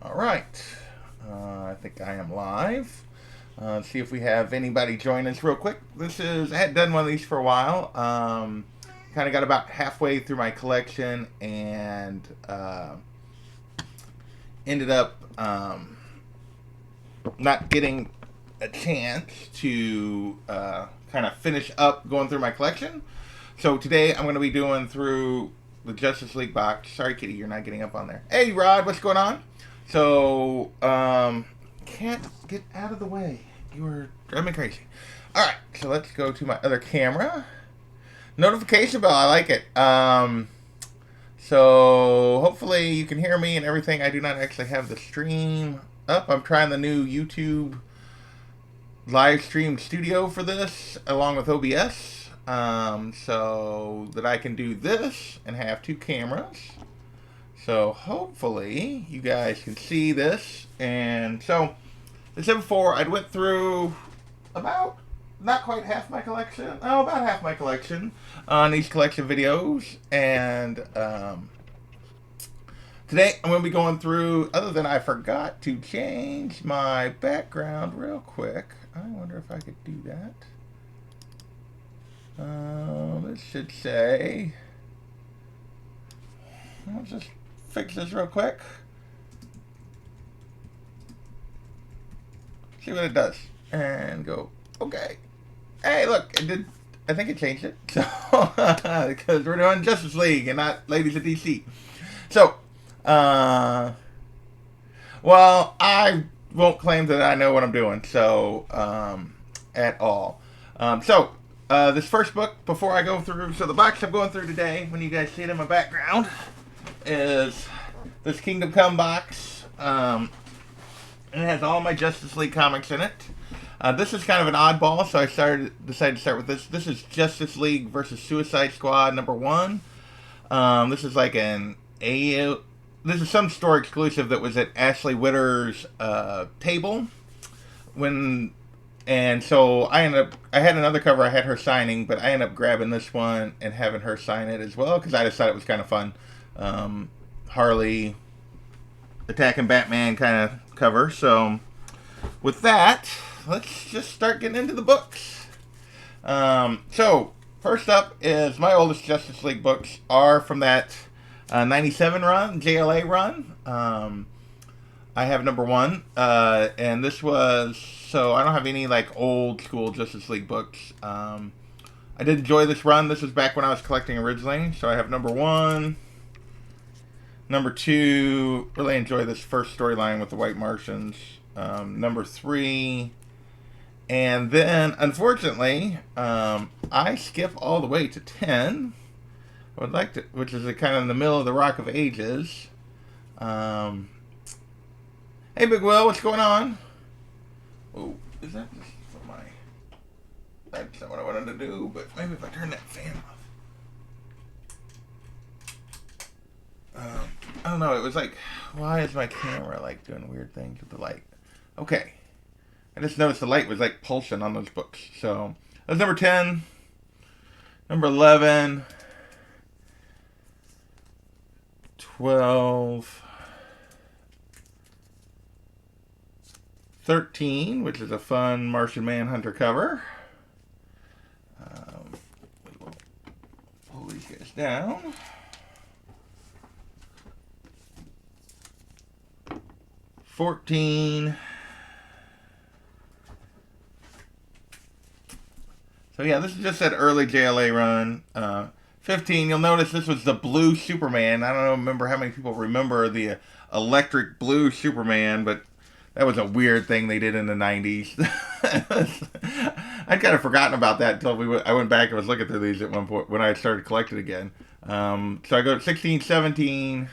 All right. I think I am live. See if we have anybody join us real quick. I hadn't done one of these for a while. Kind of got about halfway through my collection and ended up not getting a chance to kind of finish up going through my collection. So today I'm going to be doing through the Justice League box. Sorry, Kitty, you're not getting up on there. Hey, Rod, what's going on? So, can't get out of the way. You are driving me crazy. All right, so let's go to my other camera. Notification bell, I like it. So hopefully you can hear me and everything. I do not actually have the stream up. I'm trying the new YouTube live stream studio for this, along with OBS, so that I can do this and have two cameras. So hopefully you guys can see this. And so, as I said before, I went through about not quite half my collection. Oh, about half my collection on these collection videos. And today I'm going to be going through, other than I forgot to change my background real quick. I wonder if I could do that. This should say, I'll just fix this real quick. See what it does. And go, okay. Hey, look, it did. I think it changed it. So, because we're doing Justice League and not Ladies of DC. So, well, I won't claim that I know what I'm doing. So, at all. This first book, before I go through, so the box I'm going through today, when you guys see it in my background, is this Kingdom Come box. And it has all my Justice League comics in it. This is kind of an oddball, so I decided to start with this. This is Justice League versus Suicide Squad #1. This is like this is some store exclusive that was at Ashley Witter's table and so I had another cover I had her signing, but I ended up grabbing this one and having her sign it as well because I just thought it was kind of fun. Harley attacking Batman kind of cover. So with that, let's just start getting into the books. So first up is my oldest Justice League books are from that 97 run, JLA run. I have #1, and this was, so I don't have any like old school Justice League books. I did enjoy this run. This was back when I was collecting originally, so I have #1. #2, really enjoy this first storyline with the White Martians. #3, and then unfortunately, I skip all the way to 10. I would like to, which is kind of in the middle of the Rock of Ages. Hey, Big Will, what's going on? Oh, is that just for my? That's not what I wanted to do, but maybe if I turn that fan off. I don't know. It was like, why is my camera like doing weird things with the light? Okay, I just noticed the light was like pulsing on those books. So that's #10, #11, 12. 13, which is a fun Martian Manhunter cover. We will pull these guys down. 14. So yeah, this is just that early JLA run. 15, you'll notice this was the blue Superman. I don't remember how many people remember the electric blue Superman, but that was a weird thing they did in the 90s. I'd kind of forgotten about that until I went back and was looking through these at one point when I started collecting again. So I go to 16, 17,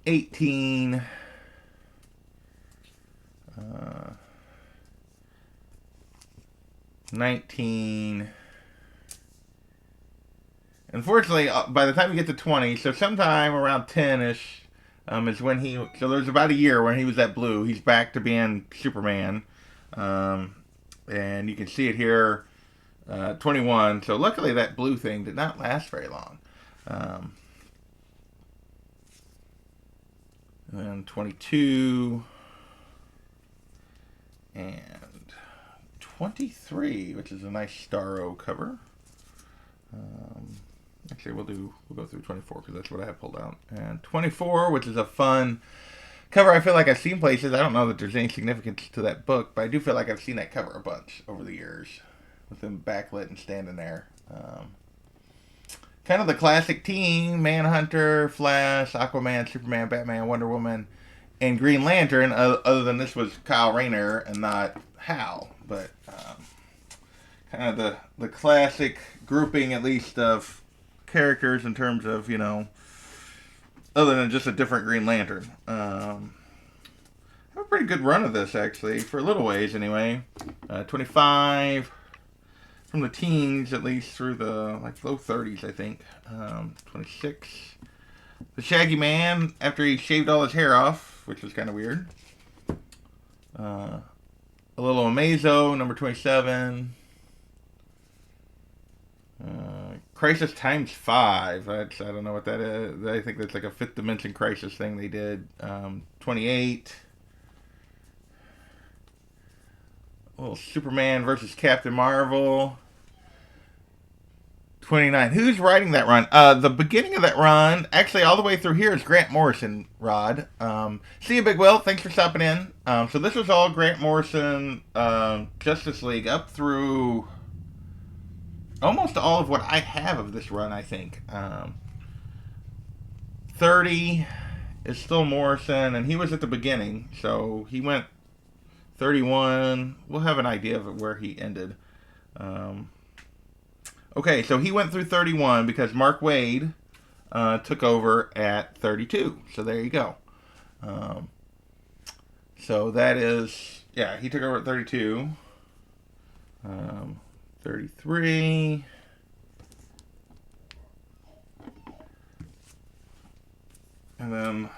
18, 19. Unfortunately, by the time you get to 20, so sometime around 10-ish, is when so there's about a year when he was at blue. He's back to being Superman. And you can see it here, 21. So luckily that blue thing did not last very long. And then 22. And 23, which is a nice Starro cover. Actually, we'll go through 24 because that's what I have pulled out. And 24, which is a fun cover. I feel like I've seen places. I don't know that there's any significance to that book, but I do feel like I've seen that cover a bunch over the years with them backlit and standing there. Kind of the classic team: Manhunter, Flash, Aquaman, Superman, Batman, Wonder Woman, and Green Lantern. Other than this was Kyle Rayner and not Hal, but kind of the classic grouping, at least, of characters in terms of, you know, other than just a different Green Lantern. I have a pretty good run of this, actually, for a little ways anyway. 25 from the teens, at least, through the low 30s, I think. 26. The Shaggy Man, after he shaved all his hair off, which was kind of weird. A Little Amazo, number 27. Crisis times 5. I don't know what that is. I think that's like a fifth dimension crisis thing they did. 28. A little Superman versus Captain Marvel. 29. Who's writing that run? The beginning of that run, actually all the way through here, is Grant Morrison, Rod. See you, Big Will. Thanks for stopping in. So this was all Grant Morrison, Justice League, up through almost all of what I have of this run, I think. 30 is still Morrison, and he was at the beginning, so he went 31. We'll have an idea of where he ended. Okay, so he went through 31 because Mark Waid took over at 32. So there you go. So that is, yeah, he took over at 32. 33. And then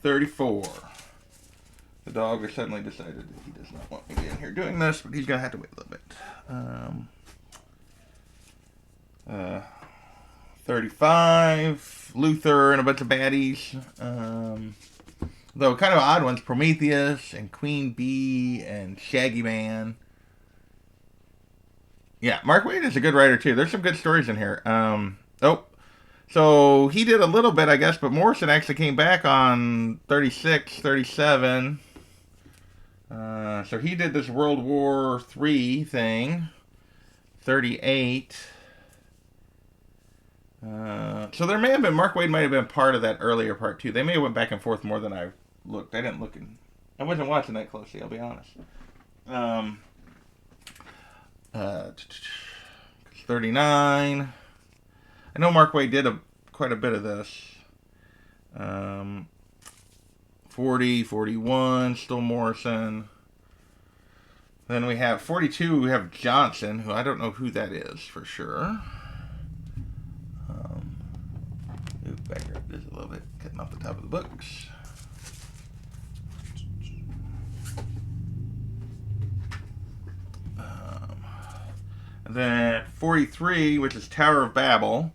34. The dog has suddenly decided that he does not want me in here doing this, but he's going to have to wait a little bit. 35. Luther and a bunch of baddies. Though kind of odd ones. Prometheus and Queen Bee and Shaggy Man. Yeah, Mark Waid is a good writer too. There's some good stories in here. So he did a little bit, I guess, but Morrison actually came back on 36, 37. So he did this World War III thing. 38. So there may have been, Mark Waid might have been part of that earlier part too. They may have went back and forth more than I looked. I didn't look I wasn't watching that closely, I'll be honest. 39. I know Mark Waid did quite a bit of this. 40, 41, still Morrison. Then we have 42, we have Johnson, who I don't know who that is for sure. Back up just a little bit, cutting off the top of the books. And then 43, which is Tower of Babel,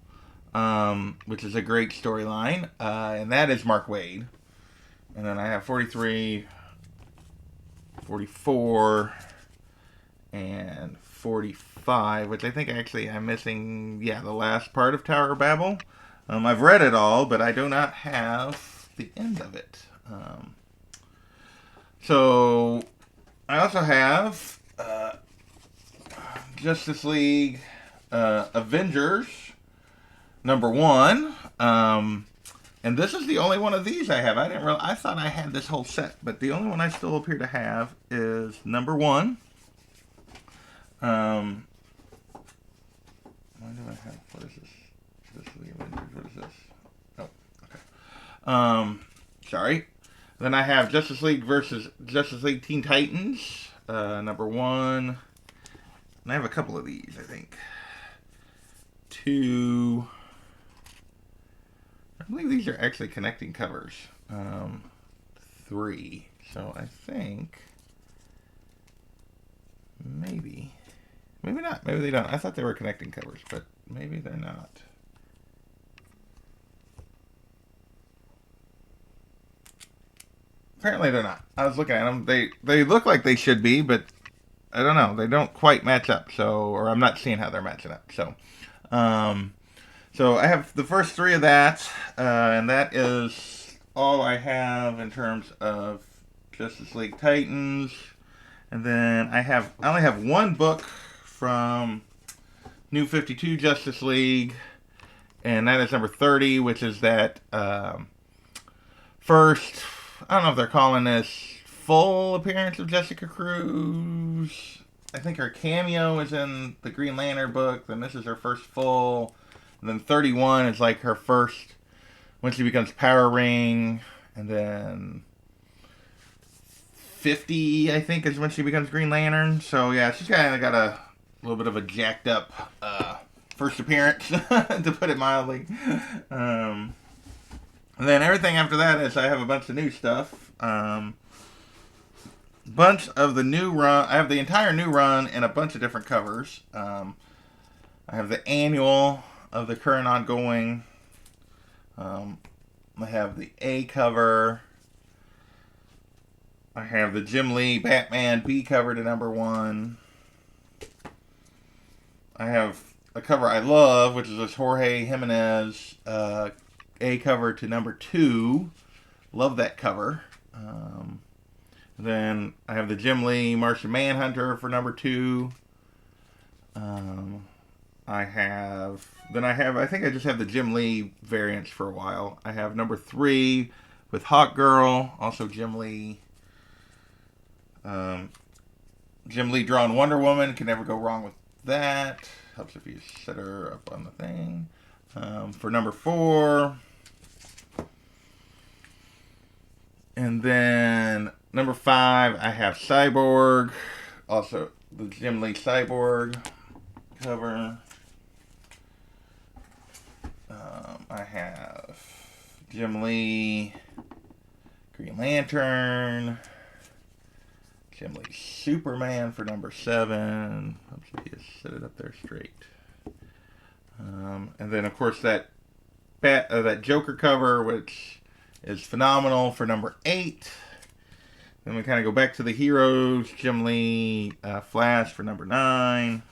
which is a great storyline, and that is Mark Waid. And then I have 43, 44, and 45, which I think actually I'm missing, the last part of Tower of Babel. I've read it all, but I do not have the end of it. So I also have Justice League Avengers #1. And this is the only one of these I have. I thought I had this whole set, but the only one I still appear to have is #1. Why do I have, what is this? Justice League Avengers, what is this? Oh, okay. Sorry. Then I have Justice League versus Justice League Teen Titans, #1. And I have a couple of these, I think. 2. I believe these are actually connecting covers. 3. So I think maybe not. Maybe they don't. I thought they were connecting covers, but maybe they're not. Apparently they're not. I was looking at them. They look like they should be, but I don't know. They don't quite match up. So, or I'm not seeing how they're matching up. Um, so I have the first three of that, and that is all I have in terms of Justice League Titans. And then I only have one book from New 52 Justice League, and that is number 30, which is that first, I don't know if they're calling this full appearance of Jessica Cruz. I think her cameo is in the Green Lantern book, then this is her first full, and then 31 is like her first, when she becomes Power Ring, and then 50, I think, is when she becomes Green Lantern. So yeah, she's kind of got a little bit of a jacked up first appearance, to put it mildly. And then everything after that is I have a bunch of new stuff. Bunch of the new run. I have the entire new run and a bunch of different covers. I have the annual of the current ongoing. I have the A cover. I have the Jim Lee Batman B cover to number 1. I have a cover I love, which is this Jorge Jimenez A cover to number 2. Love that cover. Then I have the Jim Lee Martian Manhunter for number 2. I think I just have the Jim Lee variants for a while. I have number 3 with Hawk Girl, also Jim Lee. Jim Lee drawn Wonder Woman, can never go wrong with that. Helps if you set her up on the thing. For number 4. And then number 5, I have Cyborg. Also, the Jim Lee Cyborg cover. I have Jim Lee Green Lantern. Jim Lee Superman for number 7. Helps if you set it up there straight. And then, of course, that Joker cover, which is phenomenal, for number 8. Then we kind of go back to the heroes. Jim Lee Flash for number 9.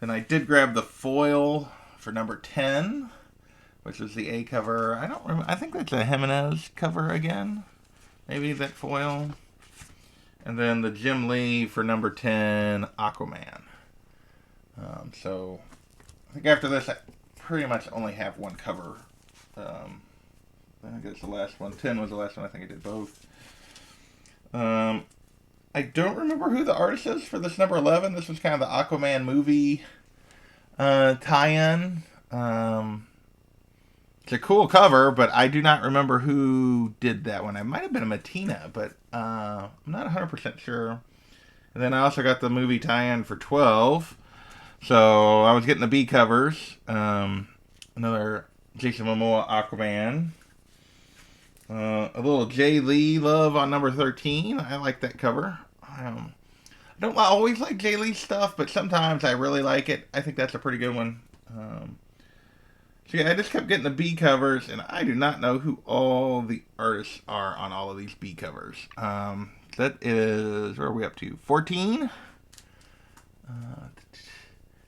Then I did grab the foil for number 10, which is the A cover. I don't remember. I think that's a Jimenez cover again. Maybe that foil. And then the Jim Lee for number 10, Aquaman. So I think after this, I pretty much only have one cover. I think it's the last one. 10 was the last one. I think I did both. I don't remember who the artist is for this number 11. This was kind of the Aquaman movie tie-in. It's a cool cover, but I do not remember who did that one. It might have been a Matina, but I'm not 100% sure. And then I also got the movie tie-in for 12. So I was getting the B covers. Another Jason Momoa Aquaman. A little Jay Lee love on number 13. I like that cover. I don't always like Jay Lee's stuff, but sometimes I really like it. I think that's a pretty good one. So yeah, I just kept getting the B covers, and I do not know who all the artists are on all of these B covers. That is, where are we up to? 14?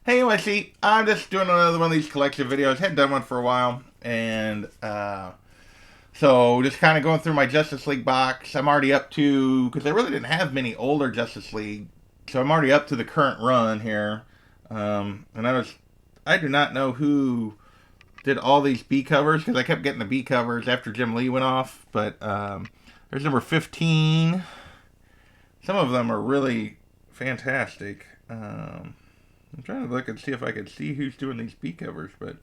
Hey, NYC, I'm just doing another one of these collection videos. Hadn't done one for a while, and so just kind of going through my Justice League box. I'm already up to, because I really didn't have many older Justice League, so I'm already up to the current run here. And I do not know who did all these B covers, because I kept getting the B covers after Jim Lee went off. But there's number 15. Some of them are really fantastic. I'm trying to look and see if I could see who's doing these B covers, but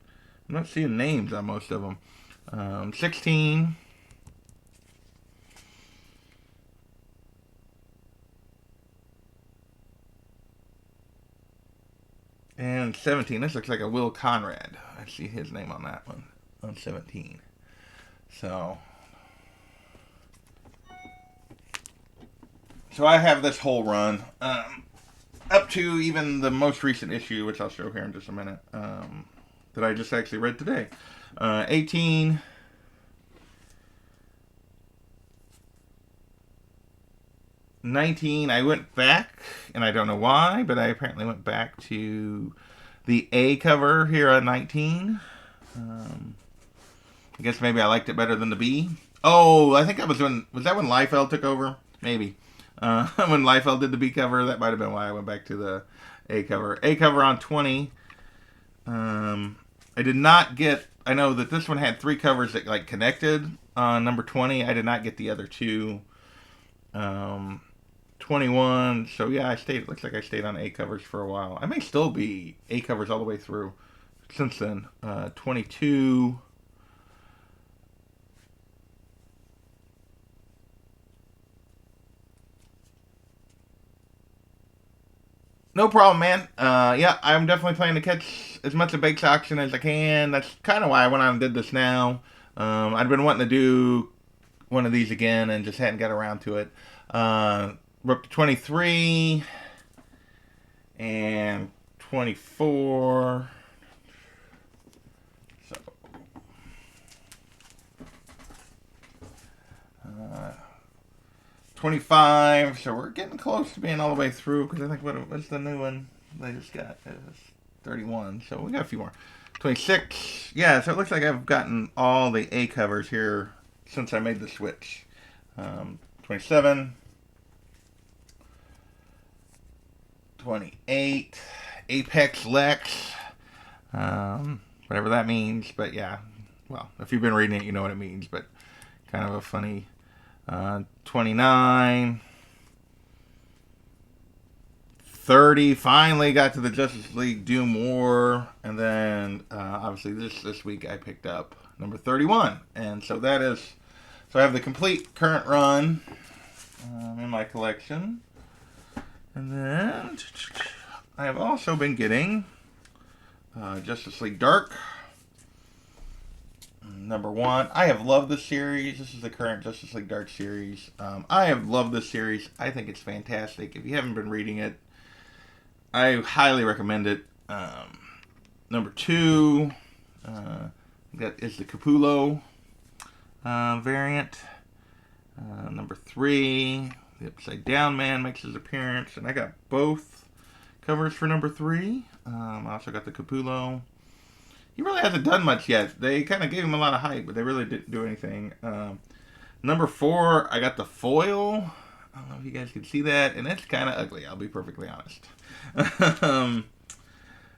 I'm not seeing names on most of them. 16. And 17. This looks like a Will Conrad. I see his name on that one. On 17. So I have this whole run. Up to even the most recent issue, which I'll show here in just a minute. That I just actually read today. 18. 19, I went back, and I don't know why, but I apparently went back to the A cover here on 19. I guess maybe I liked it better than the B. Oh, I think that was when Liefeld took over? Maybe. When Liefeld did the B cover, that might have been why I went back to the A cover. A cover on 20. I did not get. I know that this one had 3 covers that like connected on number 20. I did not get the other 2. 21. So yeah, I stayed. Looks like I stayed on A covers for a while. I may still be A covers all the way through since then. 22. No problem, man. Yeah, I'm definitely planning to catch as much of Bake's auction as I can. That's kind of why I went on and did this now. I'd been wanting to do one of these again and just hadn't got around to it. We're up to 23 and 24. So, uh, 25. So we're getting close to being all the way through because I think what's the new one they just got? It's 31. So we got a few more. 26. Yeah, so it looks like I've gotten all the A covers here since I made the switch. 27. 28. Apex Lex. Whatever that means. But yeah, well, if you've been reading it, you know what it means. But kind of a funny. 29. 30. Finally got to the Justice League Doom War. And then, obviously, this week I picked up number 31. And so that is. So I have the complete current run in my collection. And then I have also been getting Justice League Dark. Number 1. I have loved this series. This is the current Justice League Dark series. I have loved this series. I think it's fantastic. If you haven't been reading it, I highly recommend it. Number 2, that is the Capullo variant. Number 3, the Upside Down Man makes his appearance, and I got both covers for number 3. I also got the Capullo. He really hasn't done much yet. They kind of gave him a lot of hype, but they really didn't do anything. Number 4, I got the foil. I don't know if you guys can see that, and it's kind of ugly, I'll be perfectly honest.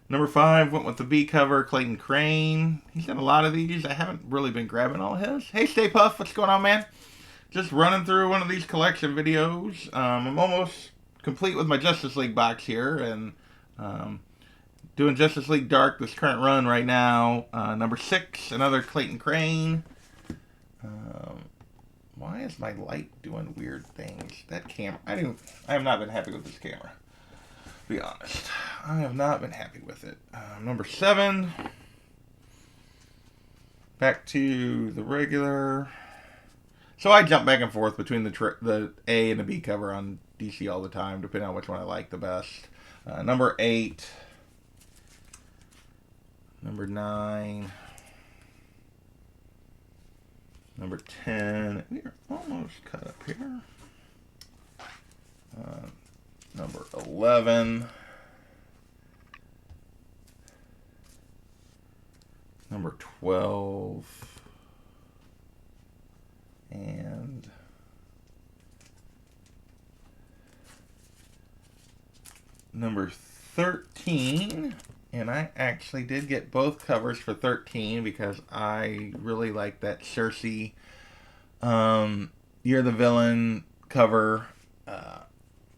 Number 5, went with the B cover, Clayton Crane. He's done a lot of these. I haven't really been grabbing all his. Hey, Stay Puff, what's going on, man? Just running through one of these collection videos. I'm almost complete with my Justice League box here, and doing Justice League Dark, this current run right now. Number 6, another Clayton Crane. Why is my light doing weird things? That camera, I have not been happy with this camera. To be honest, I have not been happy with it. Number 7, back to the regular. So I jump back and forth between the A and the B cover on DC all the time, depending on which one I like the best. Number 8. Number 9. Number 10. We are almost caught up here. Number 11. Number 12. And number 13. And I actually did get both covers for 13 because I really like that Cersei You're the Villain cover.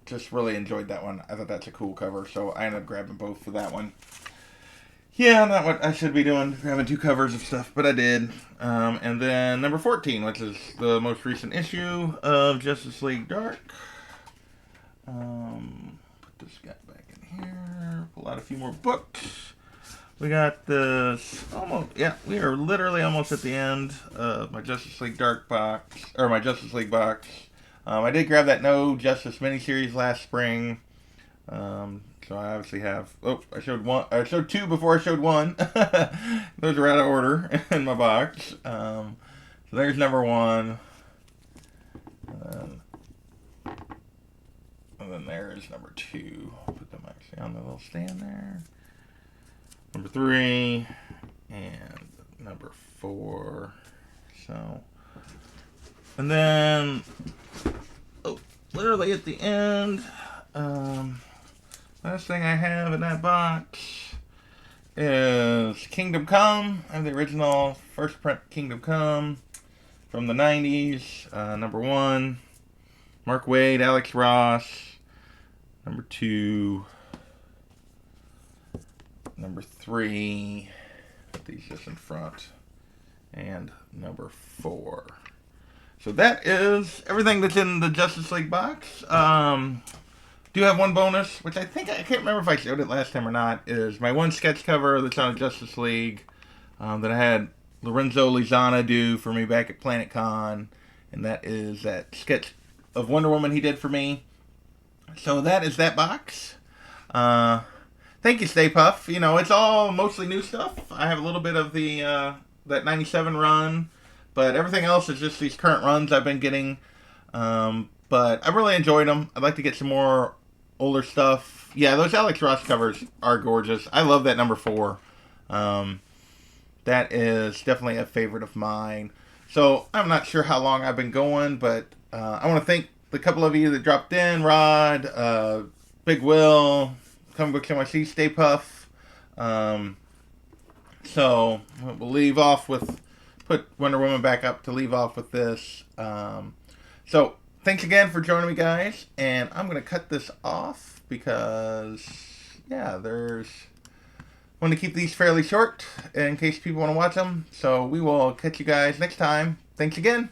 Just really enjoyed that one. I thought that's a cool cover, so I ended up grabbing both for that one. Yeah, not what I should be doing, grabbing 2 covers of stuff, but I did. And then number 14, which is the most recent issue of Justice League Dark. Put this guy back in here. Pull out a few more books. We got this we are literally almost at the end of my Justice League Dark box, or my Justice League box. I did grab that No Justice miniseries last spring. So I obviously have. I showed one. I showed 2 before I showed 1. Those are out of order in my box. So there's number 1. And then there's number 2. Put them actually on the little stand there. Number 3 and number 4. So, and then literally at the end, last thing I have in that box is Kingdom Come. I have the original first print Kingdom Come from the 90s. Number 1, Mark Waid, Alex Ross. Number 2, number 3, put these just in front, and number 4. So that is everything that's in the Justice League box. Do have one bonus, which I can't remember if I showed it last time or not, is my one sketch cover that's on Justice League that I had Lorenzo Lizana do for me back at Planet Con, and that is that sketch of Wonder Woman he did for me. So that is that box. Thank you, Stay Puft. You know, it's all mostly new stuff. I have a little bit of the that 97 run, but everything else is just these current runs I've been getting. But I really enjoyed them. I'd like to get some more older stuff. Yeah, those Alex Ross covers are gorgeous. I love that number 4. That is definitely a favorite of mine. So I'm not sure how long I've been going, but I want to thank the couple of you that dropped in. Rod, Big Will, Comic Books NYC, Stay Puft. So we'll leave off with, put Wonder Woman back up to leave off with this. So thanks again for joining me, guys. And I'm going to cut this off because, yeah, want to keep these fairly short in case people want to watch them. So we will catch you guys next time. Thanks again.